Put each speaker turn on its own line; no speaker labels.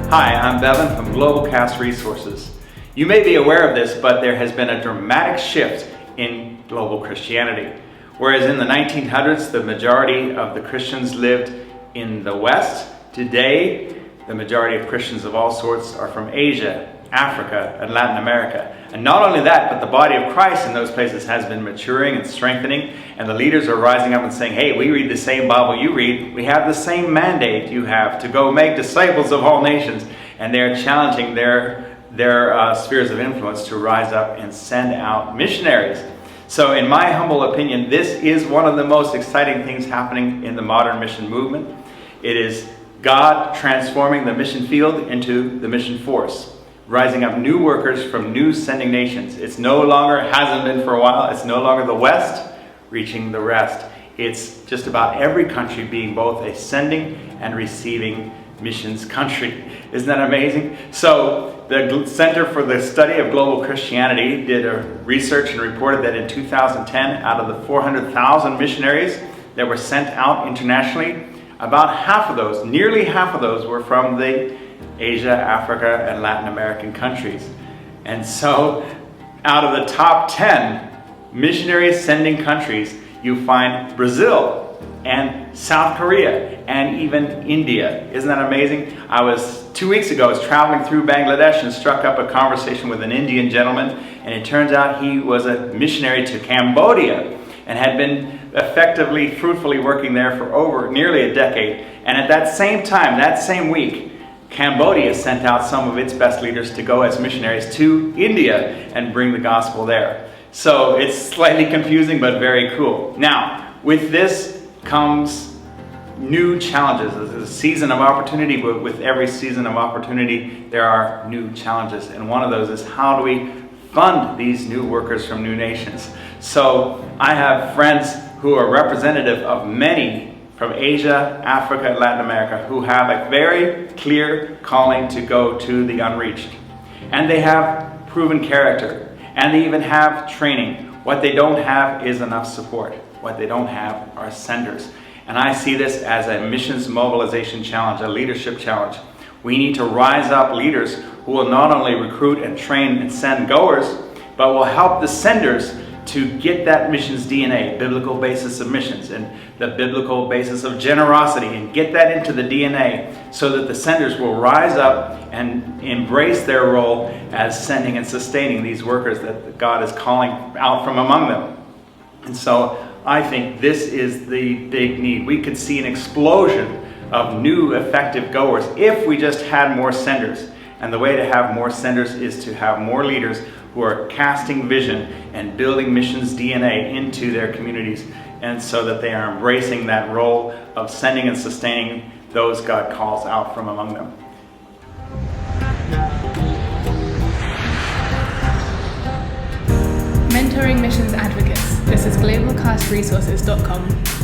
Hi, I'm Bevan from Global Cast Resources. You may be aware of this, but there has been a dramatic shift in global Christianity. Whereas in the 1900s, the majority of the Christians lived in the West, today the majority of Christians of all sorts are from Asia, Africa, and Latin America. And not only that, but the body of Christ in those places has been maturing and strengthening, and the leaders are rising up and saying, hey, we read the same Bible you read, we have the same mandate you have to go make disciples of all nations. And they're challenging their spheres of influence to rise up and send out missionaries. So in my humble opinion, this is one of the most exciting things happening in the modern mission movement. It is God transforming the mission field into the mission force, rising up new workers from new sending nations. It's no longer, hasn't been for a while, it's no longer the West reaching the rest. It's just about every country being both a sending and receiving missions country. Isn't that amazing? So the Center for the Study of Global Christianity did a research and reported that in 2010, out of the 400,000 missionaries that were sent out internationally, about half of those, nearly half of those, were from the Asia, Africa, and Latin American countries. And so out of the top 10 missionary sending countries, you find Brazil and South Korea and even India. Isn't that amazing? 2 weeks ago, I was traveling through Bangladesh and struck up a conversation with an Indian gentleman, and it turns out he was a missionary to Cambodia and had been effectively, fruitfully working there for over nearly a decade. And at that same time, that same week, Cambodia sent out some of its best leaders to go as missionaries to India and bring the gospel there. So it's slightly confusing, but very cool. Now, with this comes new challenges. It's a season of opportunity, but with every season of opportunity, there are new challenges. And one of those is, how do we fund these new workers from new nations? So I have friends who are representative of many from Asia, Africa, and Latin America who have a very clear calling to go to the unreached. And they have proven character, and they even have training. What they don't have is enough support. What they don't have are senders. And I see this as a missions mobilization challenge, a leadership challenge. We need to rise up leaders who will not only recruit and train and send goers, but will help the senders to get that missions DNA, biblical basis of missions, and the biblical basis of generosity, and get that into the DNA so that the senders will rise up and embrace their role as sending and sustaining these workers that God is calling out from among them. And so I think this is the big need. We could see an explosion of new effective goers if we just had more senders. And the way to have more senders is to have more leaders who are casting vision and building missions DNA into their communities, and so that they are embracing that role of sending and sustaining those God calls out from among them.
Mentoring missions advocates. This is globalcastresources.com.